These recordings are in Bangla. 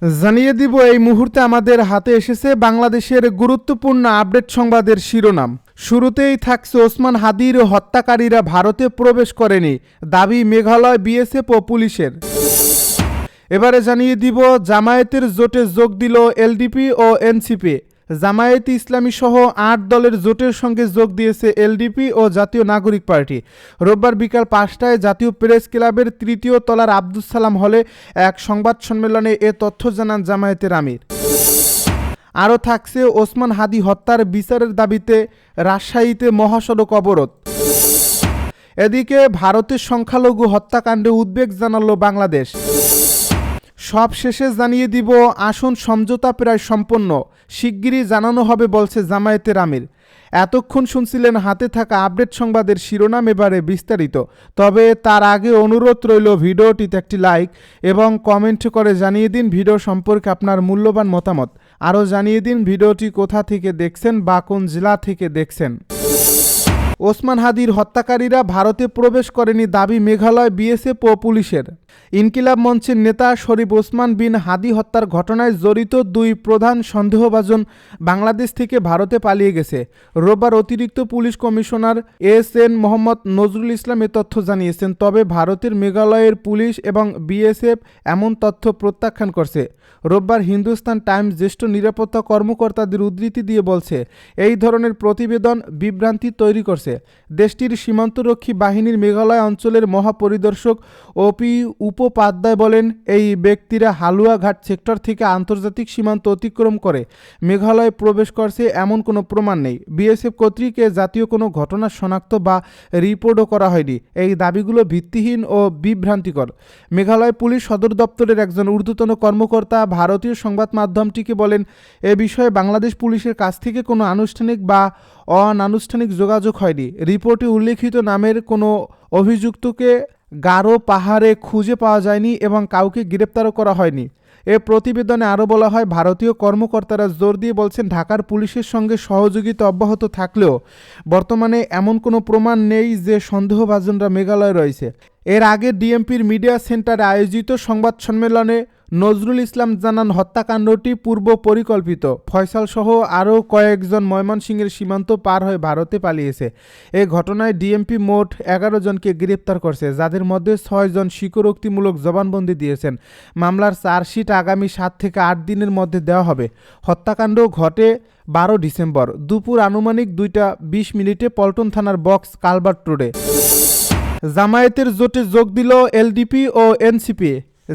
জানিয়ে দিব এই মুহূর্তে আমাদের হাতে এসেছে বাংলাদেশের গুরুত্বপূর্ণ আপডেট সংবাদের শিরোনাম। শুরুতেই থাকছে ওসমান হাদির হত্যাকারীরা ভারতে প্রবেশ করেনি, দাবি মেঘালয় বিএসএফ ও পুলিশের। এবারে জানিয়ে দিব জামায়াতের জোটে যোগ দিল এলডিপি ও এনসিপি। জামায়াতে ইসলামী সহ ৮ দলের জোটের সঙ্গে যোগ দিয়েছে এলডিপি ও জাতীয় নাগরিক পার্টি। রোববার বিকাল ৫টায় জাতীয় প্রেস ক্লাবের ৩য় তলার আব্দুস সালাম হলে এক সংবাদ সম্মেলনে এ তথ্য জানান জামায়াতের আমির। আরও থাকছে ওসমান হাদি হত্যার বিচারের দাবিতে রাজশাহীতে মহাসড়ক অবরোধ। এদিকে ভারতের সংখ্যালঘু হত্যাকাণ্ডে উদ্বেগ জানালো বাংলাদেশ। সব শেষে জানিয়ে দিব আসন সমঝোতা প্রায় সম্পন্ন, শিগগিরই জানানো হবে বলছে জামায়াতের আমির। এতক্ষণ শুনছিলেন হাতে থাকা আপডেট সংবাদের শিরোনাম, এবারে বিস্তারিত। তবে তার আগে অনুরোধ রইল ভিডিওটিতে একটি লাইক এবং কমেন্ট করে জানিয়ে দিন ভিডিও সম্পর্কে আপনার মূল্যবান মতামত। আরও জানিয়ে দিন ভিডিওটি কোথা থেকে দেখছেন বা কোন জেলা থেকে দেখছেন। ওসমান হাদির হত্যাকারীরা ভারতে প্রবেশ করেনি, দাবি মেঘালয় বিএসএফ ও পুলিশের। ইনকিলাব মঞ্চের নেতা শরীফ ওসমান বিন হাদি হত্যার ঘটনায় জড়িত ২ প্রধান সন্দেহভাজন বাংলাদেশ থেকে ভারতে পালিয়ে গেছে। রোববার অতিরিক্ত police commissioner S N. Mohammad Nazrul Islam এ তথ্য জানিয়েছেন। তবে ভারতের মেঘালয়ের পুলিশ এবং বিএসএফ এমন তথ্য প্রত্যাখ্যান করছে। রোববার হিন্দুস্তান টাইমস জ্যেষ্ঠ নিরাপত্তা কর্মকর্তাদের উদ্ধৃতি দিয়ে বলছে, এই ধরনের প্রতিবেদন বিভ্রান্তি তৈরি করছে। দেশটির সীমান্তরক্ষী বাহিনীর মেঘালয় অঞ্চলের মহাপরিদর্শক ওপি উপাধ্যায় বলেন, এই ব্যক্তিরা হালুয়াঘাট সেক্টর থেকে আন্তর্জাতিক সীমান্ত অতিক্রম করে মেঘালয়ে প্রবেশ করছে এমন কোনো প্রমাণ নেই। বিএসএফ কর্তৃক জাতীয় কোনো ঘটনা শনাক্ত বা রিপোর্টও করা হয়নি। এই দাবিগুলো ভিত্তিহীন ও বিভ্রান্তিকর। মেঘালয় পুলিশ সদর দপ্তরের একজন ঊর্ধ্বতন কর্মকর্তা ভারতীয় সংবাদ মাধ্যমটিকে বলেন, এ বিষয়ে বাংলাদেশ পুলিশের কাছ থেকে কোনো আনুষ্ঠানিক বা অনানুষ্ঠানিক যোগাযোগ হয়নি। রিপোর্টে উল্লেখিত নামের কোনো অভিযুক্তকে গারো পাহাড়ে খুঁজে পাওয়া যায়নি এবং কাউকে গ্রেপ্তারও করা হয়নি। এ প্রতিবেদনে আরও বলা হয়, ভারতীয় কর্মকর্তারা জোর দিয়ে বলছেন ঢাকার পুলিশের সঙ্গে সহযোগিতা অব্যাহত থাকলেও বর্তমানে এমন কোনো প্রমাণ নেই যে সন্দেহভাজনরা মেঘালয়ে রয়েছে। এর আগে ডিএমপির মিডিয়া সেন্টারে আয়োজিত সংবাদ সম্মেলনে নজরুল ইসলাম জানান, হত্যাকাণ্ডটি পূর্ব পরিকল্পিত। ফয়সাল সহ আরও কয়েকজন ময়মনসিংহের সীমান্ত পার হয়ে ভারতে পালিয়েছে। এ ঘটনায় ডিএমপি মোট 11 জনকে গ্রেপ্তার করছে, যাদের মধ্যে 6 জন স্বীকারোক্তিমূলক জবানবন্দি দিয়েছেন। মামলার চার্জশিট আগামী 7 থেকে 8 দিনের মধ্যে দেওয়া হবে। হত্যাকাণ্ড ঘটে 12 ডিসেম্বর দুপুর আনুমানিক 2টা 20 মিনিটে পল্টন থানার বক্স কালভার্ট রোডে। জামায়াতের জোটে যোগ দিল এলডিপি ও এনসিপি।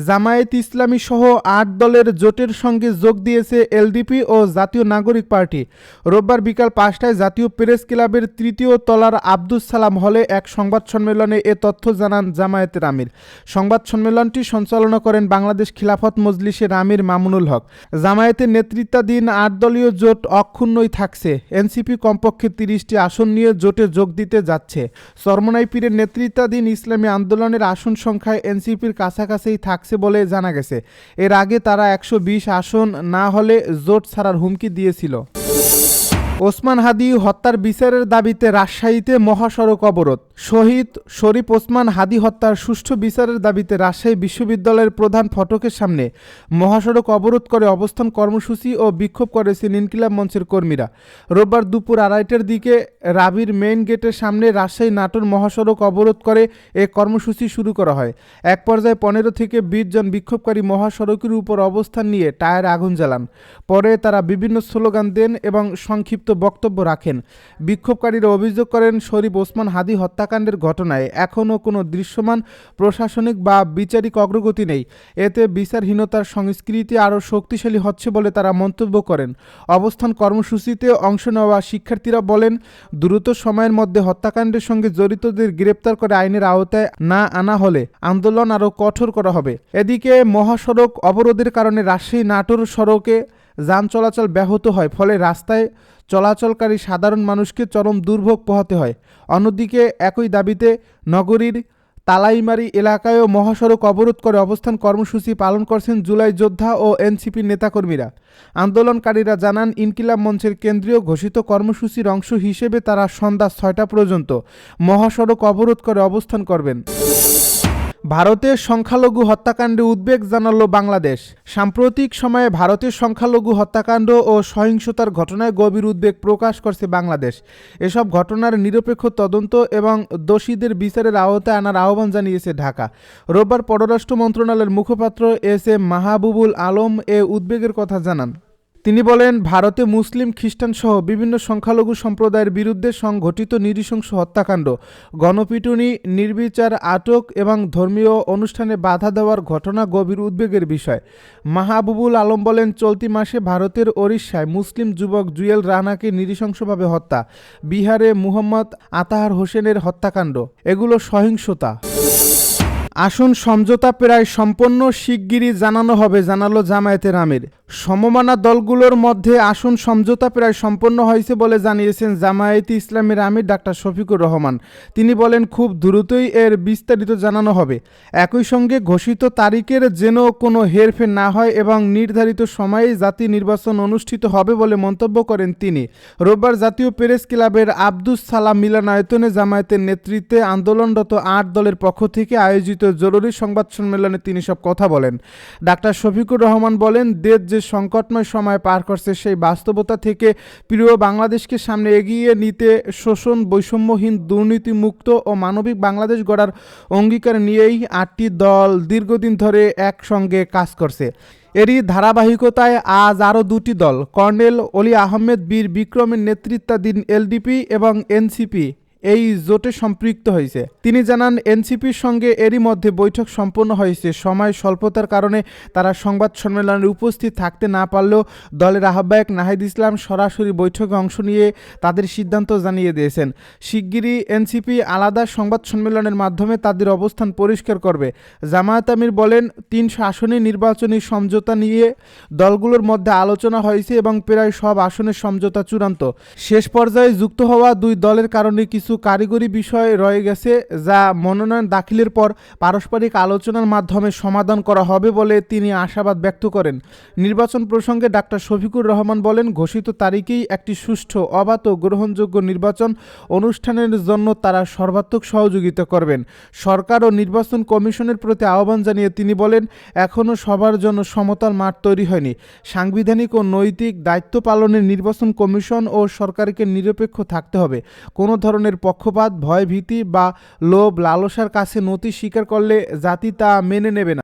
জামায়াত ইসলামী সহ ৮ দলের জোটের সঙ্গে যোগ দিয়েছে এলডিপি ও জাতীয় নাগরিক পার্টি। রোববার বিকাল ৫টায় জাতীয় প্রেস ক্লাবের ৩য় তলার আব্দুস সালাম হলে এক সংবাদ সম্মেলনে এ তথ্য জানান জামায়াতের আমির। সংবাদ সম্মেলনটি সঞ্চালনা করেন বাংলাদেশ খিলাফত মজলিসের আমির মামুনুল হক। জামায়াতের নেতৃত্বাধীন ৮ দলীয় জোট অক্ষুণ্ণই থাকছে। এনসিপি কমপক্ষে ৩০টি আসন নিয়ে জোটে যোগ দিতে যাচ্ছে। চরমোনাই পীরের নেতৃত্বাধীন ইসলামী আন্দোলনের আসন সংখ্যায় এনসিপির কাছাকাছিই থাকছে বলে জানা গেছে। এর আগে তারা ১২০ আসন না হলে জোট ছাড়ার হুমকি দিয়েছিল। ওসমান হাদি হত্যার বিচারের দাবিতে রাজশাহীতে মহাসড়ক অবরোধ। শহীদ শরীফ ওসমান হাদি হত্যার সুষ্ঠু বিচারের দাবিতে রাজশাহী বিশ্ববিদ্যালয়ের প্রধান ফটকের সামনে মহাসড়ক অবরোধ করে অবস্থান কর্মসূচি ও বিক্ষোভ করেছেন ইনকিলাব মঞ্চের কর্মীরা। রোববার দুপুর 2:30টার দিকে রাবির মেইন গেটের সামনে রাজশাহী নাটোর মহাসড়ক অবরোধ করে এ কর্মসূচি শুরু করা হয়। এক পর্যায়ে 15 থেকে 20 জন বিক্ষোভকারী মহাসড়কের উপর অবস্থান নিয়ে টায়ারে আগুন জ্বালান। পরে তারা বিভিন্ন স্লোগান দেন এবং সংক্ষিপ্ত বক্তব্য রাখেন। বিক্ষোভকারীরা অভিযোগ করেন, শরীফ ওসমান হাদি হত্যাকাণ্ডের ঘটনায় এখনও কোনো দৃশ্যমান প্রশাসনিক বা বিচারিক অগ্রগতি নেই। এতে বিচারহীনতার সংস্কৃতি আরও শক্তিশালী হচ্ছে বলে তারা মন্তব্য করেন। অবস্থান কর্মসূচিতে অংশ নেওয়া শিক্ষার্থীরা বলেন, দ্রুত সময়ের মধ্যে হত্যাকাণ্ডের সঙ্গে জড়িতদের গ্রেপ্তার করে আইনের আওতায় না আনা হলে আন্দোলন আরও কঠোর করা হবে। এদিকে মহাসড়ক অবরোধের কারণে রাজশাহী নাটোর সড়কে যান চলাচল ব্যাহত হয়, ফলে রাস্তায় চলাচলকারী সাধারণ মানুষকে চরম দুর্ভোগ পোহাতে হয়। অন্যদিকে একই দাবিতে নগরীর তালাইমারি এলাকায়ও মহাসড়ক অবরোধ করে অবস্থান কর্মসূচি পালন করছেন জুলাই যোদ্ধা ও এনসিপির নেতাকর্মীরা। আন্দোলনকারীরা জানান, ইনকিলাব মঞ্চের কেন্দ্রীয় ঘোষিত কর্মসূচির অংশ হিসেবে তারা সন্ধ্যা 6টা পর্যন্ত মহাসড়ক অবরোধ করে অবস্থান করবেন। ভারতের সংখ্যালঘু হত্যাকাণ্ডে উদ্বেগ জানালো বাংলাদেশ। সাম্প্রতিক সময়ে ভারতের সংখ্যালঘু হত্যাকাণ্ড ও সহিংসতার ঘটনায় গভীর উদ্বেগ প্রকাশ করছে বাংলাদেশ। এসব ঘটনার নিরপেক্ষ তদন্ত এবং দোষীদের বিচারের আওতায় আনার আহ্বান জানিয়েছে ঢাকা। রোববার পররাষ্ট্র মন্ত্রণালয়ের মুখপাত্র এস এম মাহবুবুল আলম এ উদ্বেগের কথা জানান। তিনি বলেন, ভারতে মুসলিম, খ্রিস্টান সহ বিভিন্ন সংখ্যালঘু সম্প্রদায়ের বিরুদ্ধে সংঘটিত নৃশংস হত্যাকাণ্ড, গণপিটুনি, নির্বিচার আটক এবং ধর্মীয় অনুষ্ঠানে বাধা দেওয়ার ঘটনা গভীর উদ্বেগের বিষয়। মাহবুবুল আলম বলেন, চলতি মাসে ভারতের ওড়িশায় মুসলিম যুবক জুয়েল রানাকে নৃশংসভাবে হত্যা, বিহারে মুহম্মদ আতাহার হোসেনের হত্যাকাণ্ড, এগুলো সহিংসতা। আসন সমঝোতা প্রায় সম্পন্ন, শিগগিরই জানানো হবে, জানালো জামায়াতের আমির। সমমনা দলগুলোর মধ্যে আসন সমঝোতা প্রায় সম্পন্ন হয়েছে বলে জানিয়েছেন জামায়াতে ইসলামের আমির ডাক্তার শফিকুর রহমান। তিনি বলেন, খুব দ্রুতই এর বিস্তারিত জানানো হবে। একই সঙ্গে ঘোষিত তারিখের যেন কোনো হেরফের না হয় এবং নির্ধারিত সময়ে জাতীয় নির্বাচন অনুষ্ঠিত হবে বলে মন্তব্য করেন তিনি। রোববার জাতীয় প্রেস ক্লাবের আব্দুস সালাম মিলনায়তনে জামায়াতের নেতৃত্বে আন্দোলনরত 8 দলের পক্ষ থেকে আয়োজিত জরুরি সংবাদ সম্মেলনে তিনি সব কথা বলেন। ডাক্তার শফিকুর রহমান বলেন, দেশ যে সংকটময় সময় পার করছে সেই বাস্তবতা থেকে প্রিয় বাংলাদেশকে সামনে এগিয়ে নিতে শোষণ, বৈষম্যহীন, দুর্নীতিমুক্ত ও মানবিক বাংলাদেশ গড়ার অঙ্গীকার নিয়েই 8টি দল দীর্ঘদিন ধরে একসঙ্গে কাজ করছে। এরই ধারাবাহিকতায় আজ আরও 2টি দল, কর্নেল অলি আহমেদ বীর বিক্রমের নেতৃত্বাধীন এলডিপি এবং এনসিপি এই জোটে সম্পৃক্ত হয়েছে। তিনি জানান, এনসিপির সঙ্গে এরই মধ্যে বৈঠক সম্পন্ন হয়েছে। সময় স্বল্পতার কারণে তারা সংবাদ সম্মেলনে উপস্থিত থাকতে না পারলেও দলের আহ্বায়ক নাহিদ ইসলাম সরাসরি বৈঠকে অংশ নিয়ে তাদের সিদ্ধান্ত জানিয়ে দিয়েছেন। শিগগিরই এনসিপি আলাদা সংবাদ সম্মেলনের মাধ্যমে তাদের অবস্থান পরিষ্কার করবে। জামায়াত আমির বলেন, 300 আসনে নির্বাচনী সমঝোতা নিয়ে দলগুলোর মধ্যে আলোচনা হয়েছে এবং প্রায় সব আসনের সমঝোতা চূড়ান্ত। শেষ পর্যায়ে যুক্ত হওয়া 2 দলের কারণে কিছু কারিগরি বিষয় রয়ে গেছে, যা মনোনয়ন দাখিলের পর পারস্পরিক আলোচনার মাধ্যমে সমাধান করা হবে বলে তিনি আশাবাদ ব্যক্ত করেন। নির্বাচন প্রসঙ্গে ডাক্তার শফিকুর রহমান বলেন, ঘোষিত তারিখেই একটি সুষ্ঠু, অবাধ ও গ্রহণযোগ্য নির্বাচন অনুষ্ঠানের জন্য তারা সর্বাত্মক সহযোগিতা করবেন। সরকার ও নির্বাচন কমিশনের প্রতি আহ্বান জানিয়ে তিনি বলেন, এখনও সবার জন্য সমতল মাঠ তৈরি হয়নি। সাংবিধানিক ও নৈতিক দায়িত্ব পালনে নির্বাচন কমিশন ও সরকারকে নিরপেক্ষ থাকতে হবে। কোনো ধরনের পক্ষপাত, ভয়ভীতি বা লোভ লালসার কাছে নতি স্বীকার করলে জাতি তা মেনে নেবে না।